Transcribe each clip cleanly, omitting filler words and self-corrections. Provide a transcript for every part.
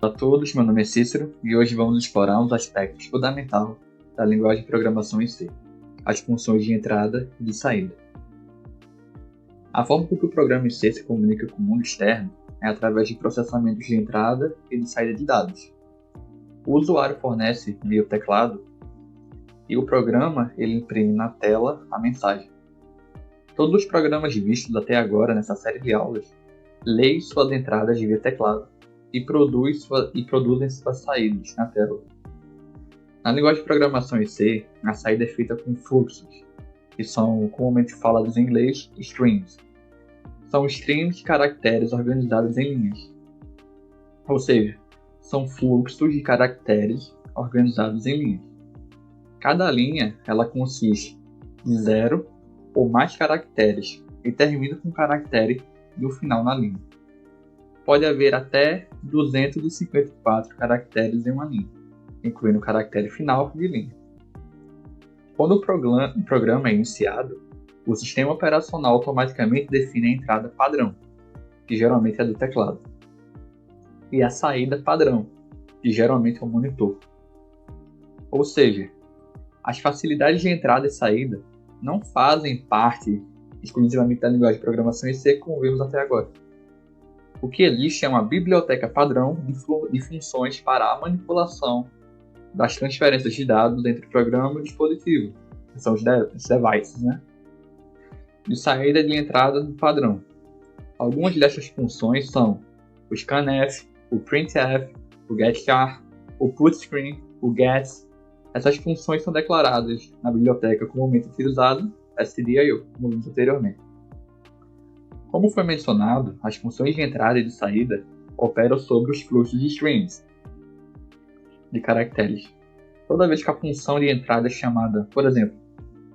Olá a todos, meu nome é Cícero e hoje vamos explorar um aspectos fundamentais da linguagem de programação em C, as funções de entrada e de saída. A forma com que o programa em C se comunica com o mundo externo é através de processamentos de entrada e de saída de dados. O usuário fornece via o teclado e o programa ele imprime na tela a mensagem. Todos os programas vistos até agora nessa série de aulas leem suas entradas via teclado e produzem suas saídas na tela. Na linguagem de programação em C, a saída é feita com fluxos, que são comumente falados em inglês strings. São streams de caracteres organizados em linhas. Ou seja, são fluxos de caracteres organizados em linhas. Cada linha ela consiste de 0 ou mais caracteres e termina com um caractere no final na linha. Pode haver até 254 caracteres em uma linha, incluindo o caractere final de linha. Quando o programa é iniciado, o sistema operacional automaticamente define a entrada padrão, que geralmente é do teclado, e a saída padrão, que geralmente é o monitor. Ou seja, as facilidades de entrada e saída não fazem parte exclusivamente da linguagem de programação em C como vimos até agora. O que existe é uma biblioteca padrão de funções para a manipulação das transferências de dados entre o programa e o dispositivo, que são os devices, de saída e de entrada do padrão. Algumas dessas funções são o scanf, o printf, o getChar, o putScreen, o get. Essas funções são declaradas na biblioteca comumente utilizada, stdio, como vimos anteriormente. Como foi mencionado, as funções de entrada e de saída operam sobre os fluxos de strings, de caracteres. Toda vez que a função de entrada é chamada, por exemplo,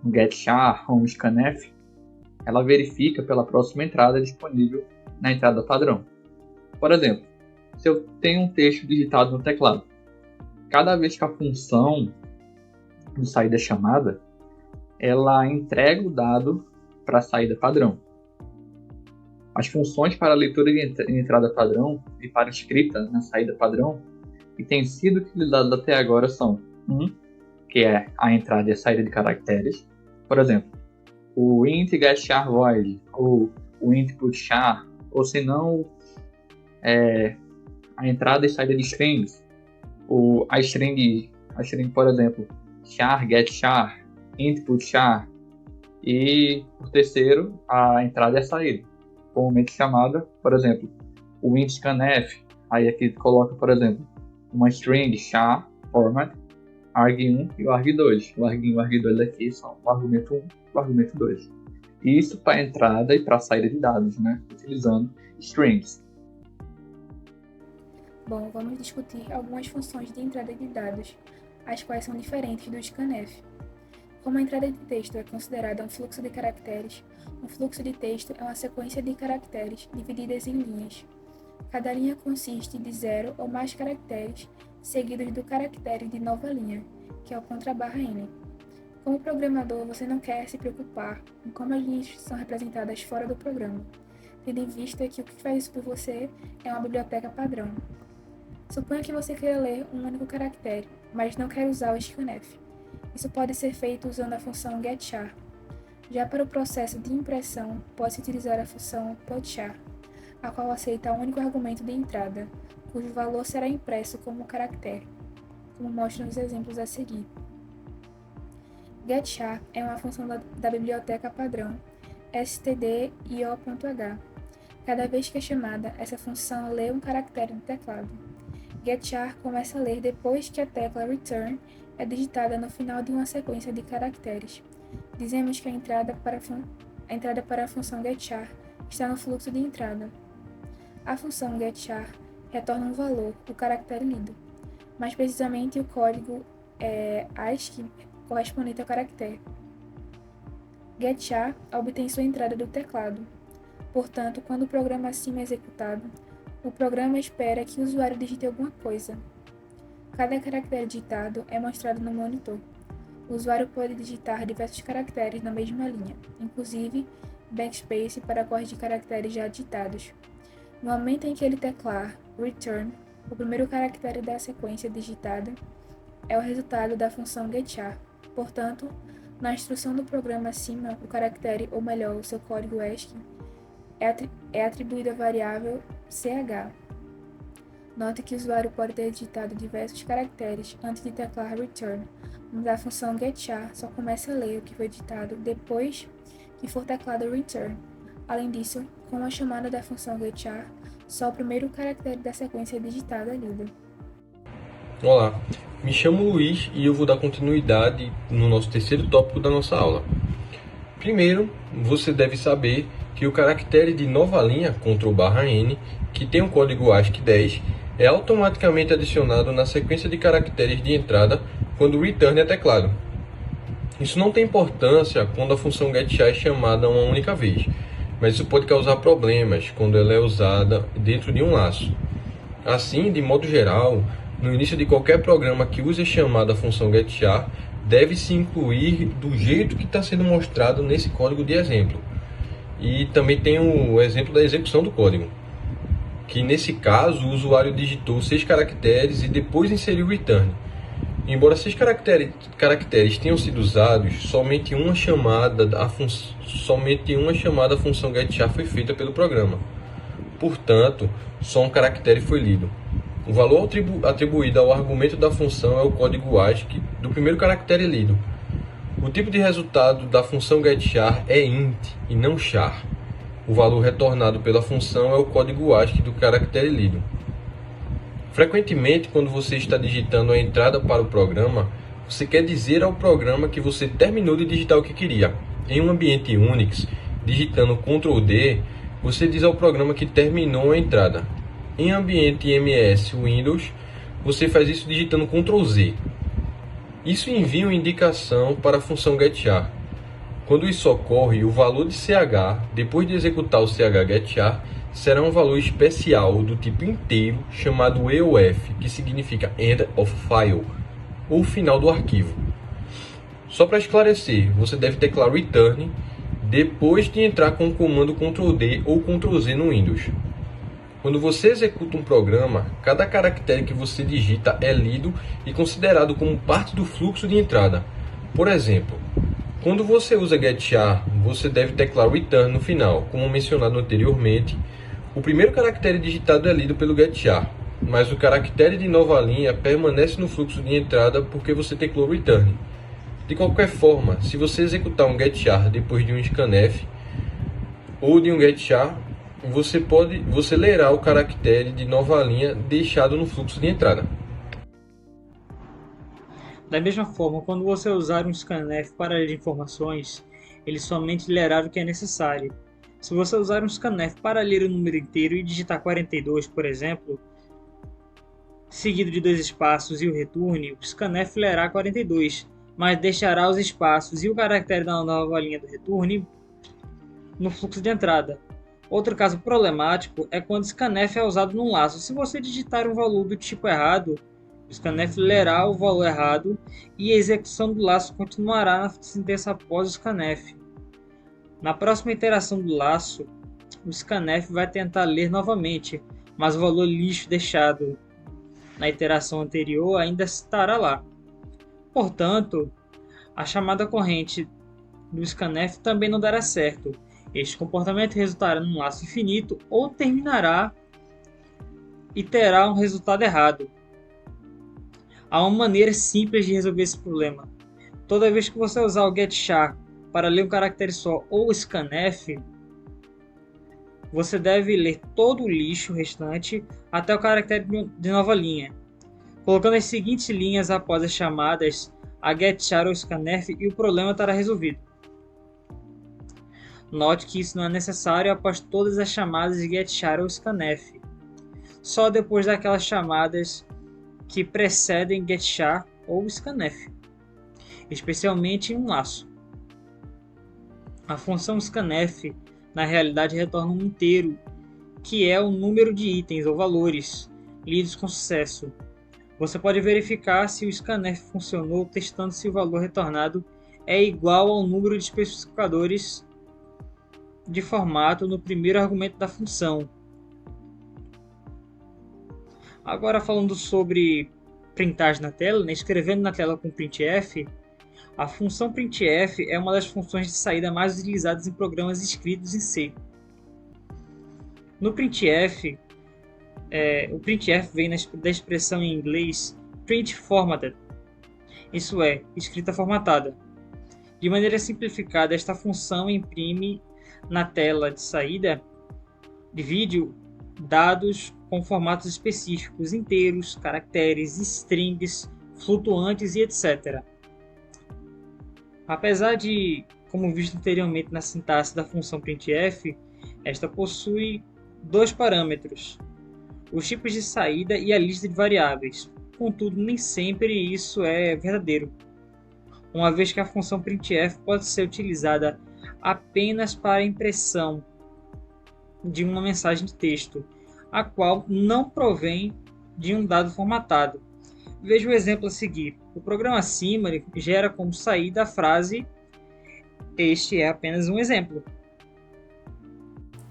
um getChar ou um scanf, ela verifica pela próxima entrada disponível na entrada padrão. Por exemplo, se eu tenho um texto digitado no teclado, cada vez que a função de saída é chamada, ela entrega o dado para a saída padrão. As funções para a leitura de entrada padrão e para escrita na saída padrão que têm sido utilizadas até agora são que é a entrada e a saída de caracteres. Por exemplo, o int getChar void, ou o int putChar, ou se não, a entrada e saída de strings, ou a string, por exemplo, char getChar, int putChar, e por terceiro, a entrada e a saída, comumente chamada, por exemplo, o int scanf, aí aqui coloca, por exemplo, uma string char format, arg1 e o arg2. O arg1 e o arg2 aqui são o argumento 1 e o argumento 2. Isso para entrada e para saída de dados, utilizando strings. Bom, vamos discutir algumas funções de entrada de dados, as quais são diferentes do scanf. Como a entrada de texto é considerada um fluxo de caracteres, um fluxo de texto é uma sequência de caracteres divididas em linhas. Cada linha consiste de 0 ou mais caracteres, seguidos do caractere de nova linha, que é o _n. Como programador, você não quer se preocupar com como as linhas são representadas fora do programa, tendo em vista que o que faz isso por você é uma biblioteca padrão. Suponha que você queira ler um único caractere, mas não quer usar o scanf. Isso pode ser feito usando a função getChar. Já para o processo de impressão, pode-se utilizar a função putChar, a qual aceita um único argumento de entrada, cujo valor será impresso como caractere, como mostram os exemplos a seguir. getChar é uma função da biblioteca padrão stdio.h. Cada vez que é chamada, essa função lê um caractere do teclado. getChar começa a ler depois que a tecla return é digitada no final de uma sequência de caracteres. Dizemos que a entrada para a função getChar está no fluxo de entrada. A função getChar retorna um valor, o caractere lido, mais precisamente o código ASCII correspondente ao caractere. getChar obtém sua entrada do teclado. Portanto, quando o programa acima é executado, o programa espera que o usuário digite alguma coisa. Cada caractere digitado é mostrado no monitor. O usuário pode digitar diversos caracteres na mesma linha, inclusive backspace para corrigir caracteres já digitados. No momento em que ele teclar return, O primeiro caractere da sequência digitada é o resultado da função getChar. Portanto, na instrução do programa acima, o caractere, ou melhor, o seu código ASCII, é atribuído à variável ch. Note que o usuário pode ter digitado diversos caracteres antes de teclar return, mas a função getChar só começa a ler o que foi digitado depois que for teclado return. Além disso, com a chamada da função getChar, só o primeiro caractere da sequência digitada é lido. Olá, me chamo Luiz e eu vou dar continuidade no nosso terceiro tópico da nossa aula. Primeiro, você deve saber que o caractere de nova linha, Ctrl/N, que tem o código ASCII 10, é automaticamente adicionado na sequência de caracteres de entrada quando o return é teclado. Isso não tem importância quando a função getChar é chamada uma única vez, mas isso pode causar problemas quando ela é usada dentro de um laço. Assim, de modo geral, no início de qualquer programa que use a chamada função getChar, deve-se incluir do jeito que está sendo mostrado nesse código de exemplo. E também tem o exemplo da execução do código, que nesse caso o usuário digitou 6 caracteres e depois inseriu o return. Embora 6 caracteres tenham sido usados, somente uma chamada à função getChar foi feita pelo programa. Portanto, só um caractere foi lido. O valor atribuído ao argumento da função é o código ASCII do primeiro caractere lido. O tipo de resultado da função getChar é int e não char. O valor retornado pela função é o código ASCII do caractere lido. Frequentemente, quando você está digitando a entrada para o programa, você quer dizer ao programa que você terminou de digitar o que queria. Em um ambiente Unix, digitando Ctrl D, você diz ao programa que terminou a entrada. Em ambiente MS Windows, você faz isso digitando Ctrl Z. Isso envia uma indicação para a função getChar. Quando isso ocorre, o valor de ch, depois de executar o ch getChar, será um valor especial do tipo inteiro chamado EOF, que significa End of File, ou final do arquivo. Só para esclarecer, você deve teclar return depois de entrar com o comando Ctrl D ou Ctrl Z no Windows. Quando você executa um programa, cada caractere que você digita é lido e considerado como parte do fluxo de entrada. Por exemplo, quando você usa getChar, você deve teclar return no final. Como mencionado anteriormente, o primeiro caractere digitado é lido pelo getChar, mas o caractere de nova linha permanece no fluxo de entrada porque você teclou return. De qualquer forma, se você executar um getChar depois de um scanf ou de um getChar, você lerá o caractere de nova linha deixado no fluxo de entrada. Da mesma forma, quando você usar um scanf para ler informações, ele somente lerá o que é necessário. Se você usar um scanf para ler o número inteiro e digitar 42, por exemplo, seguido de 2 espaços e o return, o scanf lerá 42, mas deixará os espaços e o caractere da nova linha do return no fluxo de entrada. Outro caso problemático é quando o scanf é usado num laço. Se você digitar um valor do tipo errado, o scanf lerá o valor errado e a execução do laço continuará na sentença após o scanf. Na próxima iteração do laço, o scanf vai tentar ler novamente, mas o valor lixo deixado na iteração anterior ainda estará lá. Portanto, a chamada corrente do scanf também não dará certo. Este comportamento resultará num laço infinito ou terminará e terá um resultado errado. Há uma maneira simples de resolver esse problema. Toda vez que você usar o getChar para ler um caractere só ou o scanf, você deve ler todo o lixo restante até o caractere de nova linha, colocando as seguintes linhas após as chamadas a getChar ou scanf e o problema estará resolvido. Note que isso não é necessário após todas as chamadas de getChar ou scanf, só depois daquelas chamadas que precedem getChar ou scanf, especialmente em um laço. A função scanf na realidade retorna um inteiro, que é o número de itens ou valores lidos com sucesso. Você pode verificar se o scanf funcionou testando se o valor retornado é igual ao número de especificadores de formato no primeiro argumento da função. Agora falando sobre printagem na tela, né, escrevendo na tela com printf, a função printf é uma das funções de saída mais utilizadas em programas escritos em C. No printf, o printf vem da expressão em inglês print formatted, isso é, escrita formatada. De maneira simplificada, esta função imprime na tela de saída de vídeo dados com formatos específicos, inteiros, caracteres, strings, flutuantes e etc. Apesar de, como visto anteriormente na sintaxe da função printf, esta possui dois parâmetros, os tipos de saída e a lista de variáveis. Contudo, nem sempre isso é verdadeiro, uma vez que a função printf pode ser utilizada apenas para a impressão de uma mensagem de texto, a qual não provém de um dado formatado. Veja o exemplo a seguir. O programa Simile gera como saída a frase "Este é apenas um exemplo".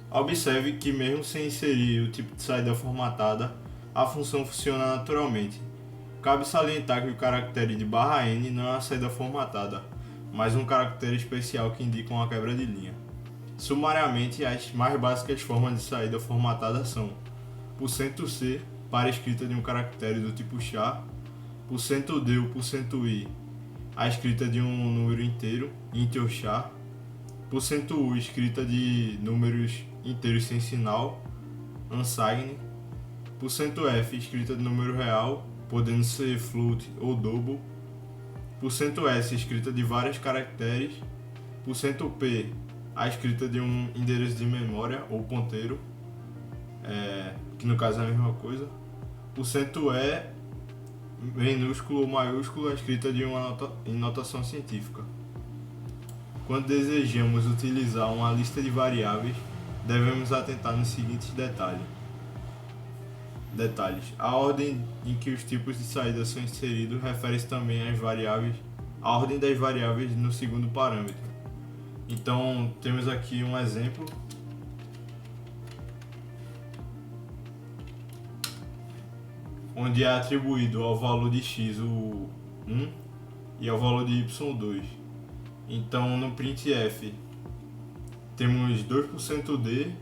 Observe que mesmo sem inserir o tipo de saída formatada, a função funciona naturalmente. Cabe salientar que o caractere de /n não é uma saída formatada, mas um caractere especial que indica uma quebra de linha. Sumariamente, as mais básicas formas de saída formatada são %C para a escrita de um caractere do tipo char, %D ou %i a escrita de um número inteiro, int ou char, %u escrita de números inteiros sem sinal, unsigned, %f escrita de número real, podendo ser float ou double, %s escrita de vários caracteres, %p a escrita de um endereço de memória ou ponteiro, que no caso é a mesma coisa, %e minúsculo ou maiúsculo a escrita de uma em notação científica. Quando desejamos utilizar uma lista de variáveis, devemos atentar nos seguintes detalhes. A ordem em que os tipos de saída são inseridos refere-se também às variáveis, a ordem das variáveis no segundo parâmetro. Então, temos aqui um exemplo onde é atribuído ao valor de x o 1 e ao valor de y o 2. Então, no printf, temos 2%d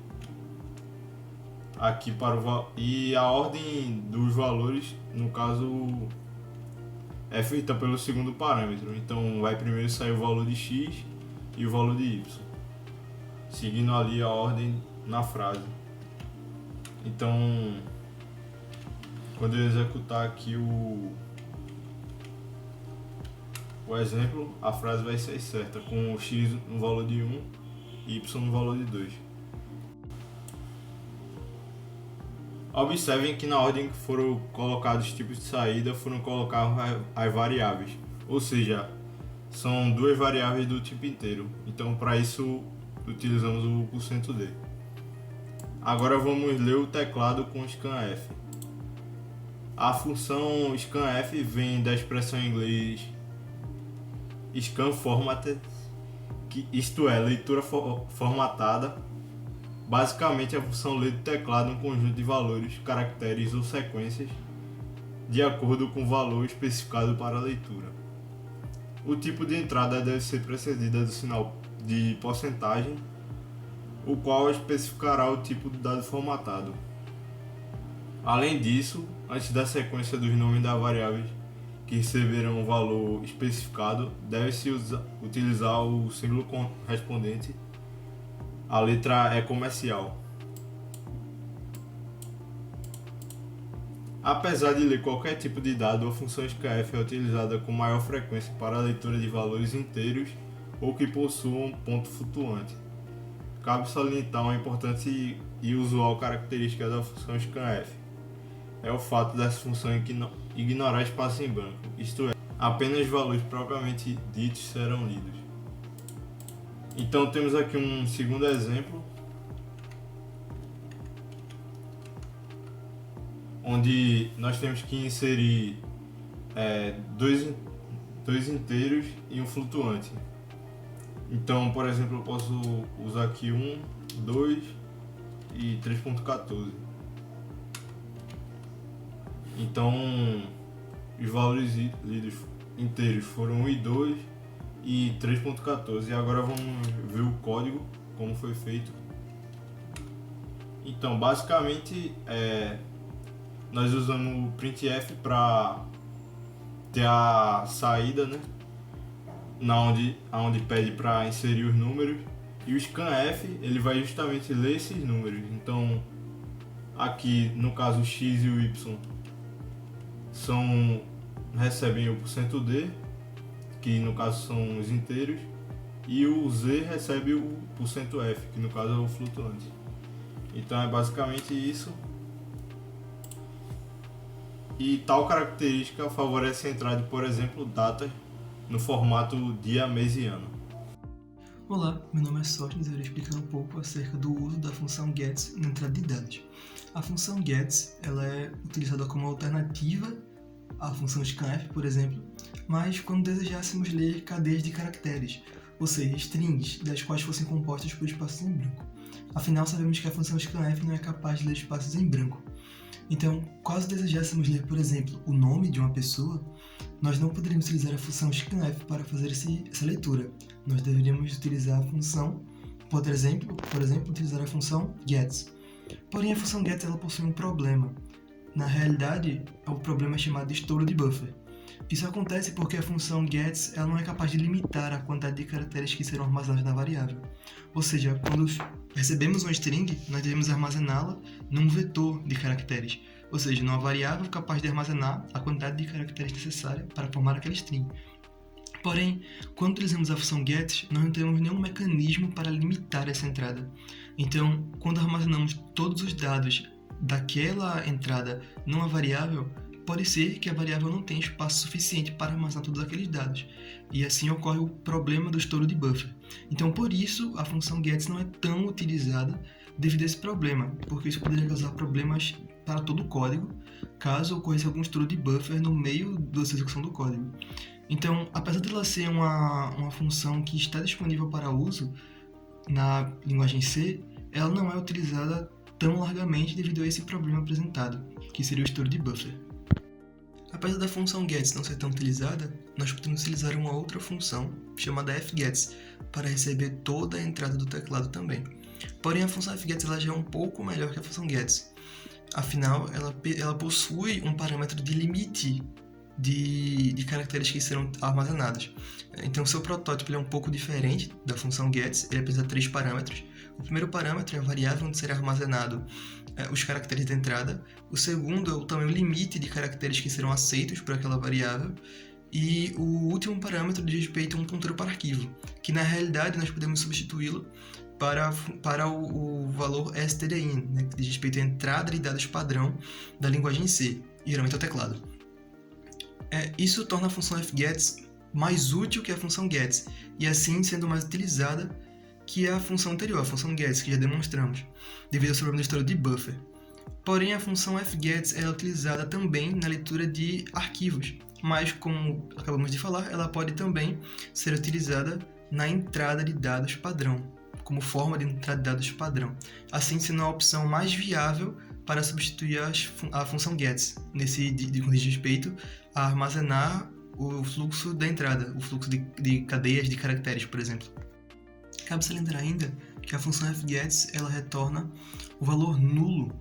aqui para e a ordem dos valores, no caso, é feita pelo segundo parâmetro. Então, vai primeiro sair o valor de x e o valor de y, seguindo ali a ordem na frase. Então, quando eu executar aqui o exemplo, a frase vai ser certa, com o x no valor de 1 e y no valor de 2. Observem que na ordem que foram colocados os tipos de saída foram colocadas as variáveis, ou seja, são duas variáveis do tipo inteiro. Então, para isso, utilizamos o %d. Agora vamos ler o teclado com scanf. A função scanf vem da expressão em inglês scan formatted, isto é, leitura formatada. Basicamente, a função lê do teclado um conjunto de valores, caracteres ou sequências de acordo com o valor especificado para a leitura. O tipo de entrada deve ser precedida do sinal de porcentagem, o qual especificará o tipo de dado formatado. Além disso, antes da sequência dos nomes das variáveis que receberão o valor especificado, deve-se utilizar o símbolo correspondente. A letra é comercial. Apesar de ler qualquer tipo de dado, a função scanf é utilizada com maior frequência para a leitura de valores inteiros ou que possuam ponto flutuante. Cabe salientar uma importante e usual característica da função scanf. É o fato dessa função ignorar espaço em branco, isto é, apenas valores propriamente ditos serão lidos. Então temos aqui um segundo exemplo, onde nós temos que inserir dois inteiros e um flutuante. Então, por exemplo, eu posso usar aqui 1, 2 e 3.14. Então, os valores lidos inteiros foram 1 e 2 e 3.14. E agora vamos ver o código, como foi feito. Então, basicamente, nós usamos o printf para ter a saída, né? Onde pede para inserir os números. E o scanf, ele vai justamente ler esses números. Então, aqui, no caso, o x e o y recebem o %d, que no caso são os inteiros, e o z recebe o %f, que no caso é o flutuante. Então é basicamente isso. E tal característica favorece a entrada de, por exemplo, datas no formato dia, mês e ano. Olá, meu nome é Sóstenes e eu irei explicar um pouco acerca do uso da função gets na entrada de dados. A função gets ela é utilizada como alternativa à função scanf, por exemplo, mas quando desejássemos ler cadeias de caracteres, ou seja, strings, das quais fossem compostas por espaços em branco. Afinal, sabemos que a função scanf não é capaz de ler espaços em branco. Então, caso desejássemos ler, por exemplo, o nome de uma pessoa, nós não poderíamos utilizar a função scanf para fazer essa leitura. Nós deveríamos utilizar a função, por exemplo, utilizar a função gets. Porém, a função gets ela possui um problema. Na realidade, o problema é chamado de estouro de buffer. Isso acontece porque a função gets ela não é capaz de limitar a quantidade de caracteres que serão armazenados na variável. Ou seja, quando recebemos uma string, nós devemos armazená-la num vetor de caracteres, ou seja, numa variável capaz de armazenar a quantidade de caracteres necessária para formar aquela string. Porém, quando utilizamos a função get, nós não temos nenhum mecanismo para limitar essa entrada. Então, quando armazenamos todos os dados daquela entrada numa variável, pode ser que a variável não tenha espaço suficiente para armazenar todos aqueles dados, e assim ocorre o problema do estouro de buffer. Então, por isso, a função gets não é tão utilizada devido a esse problema, porque isso poderia causar problemas para todo o código, caso ocorresse algum estouro de buffer no meio da execução do código. Então, apesar de ela ser uma função que está disponível para uso na linguagem C, ela não é utilizada tão largamente devido a esse problema apresentado, que seria o estouro de buffer. Apesar da função gets não ser tão utilizada, nós podemos utilizar uma outra função, chamada fgets, para receber toda a entrada do teclado também. Porém, a função fgets ela já é um pouco melhor que a função gets. Afinal, ela possui um parâmetro de limite de caracteres que serão armazenados. Então, seu protótipo é um pouco diferente da função gets, ele apresenta 3 parâmetros. O primeiro parâmetro é a variável onde será armazenado os caracteres de entrada. O segundo é o tamanho limite de caracteres que serão aceitos por aquela variável. E o último parâmetro diz respeito a um ponteiro para arquivo, que na realidade nós podemos substituí-lo para o valor stdin, né, que diz respeito à entrada de dados padrão da linguagem C, e geralmente é o teclado. Isso torna a função fgets mais útil que a função gets, e assim sendo mais utilizada que a função anterior, a função gets, que já demonstramos, devido ao seu problema de estouro de buffer. Porém, a função fgets é utilizada também na leitura de arquivos, mas como acabamos de falar, ela pode também ser utilizada na entrada de dados padrão, como forma de entrada de dados padrão, assim sendo a opção mais viável para substituir a função gets, com respeito a armazenar o fluxo da entrada, o fluxo de cadeias de caracteres, por exemplo. Cabe salientar ainda que a função fgets ela retorna o valor nulo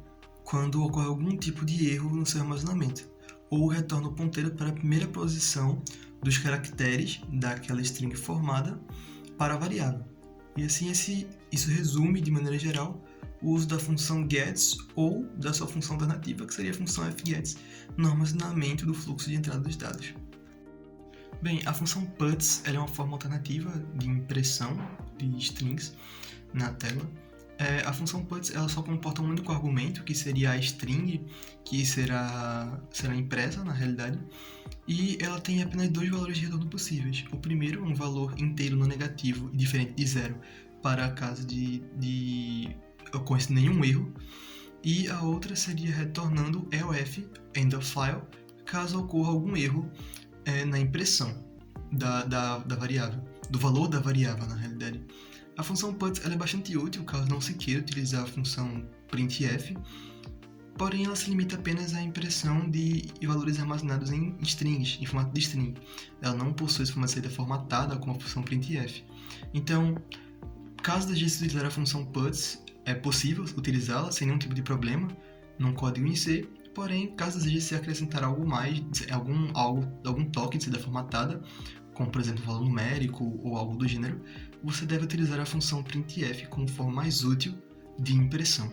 quando ocorre algum tipo de erro no seu armazenamento, ou retorna o ponteiro para a primeira posição dos caracteres daquela string formada para a variável. E assim isso resume, de maneira geral, o uso da função gets ou da sua função alternativa, que seria a função fgets, no armazenamento do fluxo de entrada dos dados. Bem, a função puts ela é uma forma alternativa de impressão de strings na tela. A função puts ela só comporta um único argumento, que seria a string, que será impressa na realidade, e ela tem apenas 2 valores de retorno possíveis. O primeiro, um valor inteiro não negativo e diferente de 0 para caso de ocorrência de nenhum erro, e a outra seria retornando EOF, end of file, caso ocorra algum erro na impressão da variável, do valor da variável na realidade. A função puts ela é bastante útil caso não se queira utilizar a função printf, porém ela se limita apenas à impressão de valores armazenados em strings, em formato de string. Ela não possui esse formato de saída formatada como a função printf. Então, caso deseje utilizar a função puts, é possível utilizá-la sem nenhum tipo de problema num código em C, porém, caso deseje se acrescentar algo mais, algum toque de saída formatada, como por exemplo valor numérico ou algo do gênero, você deve utilizar a função printf como forma mais útil de impressão.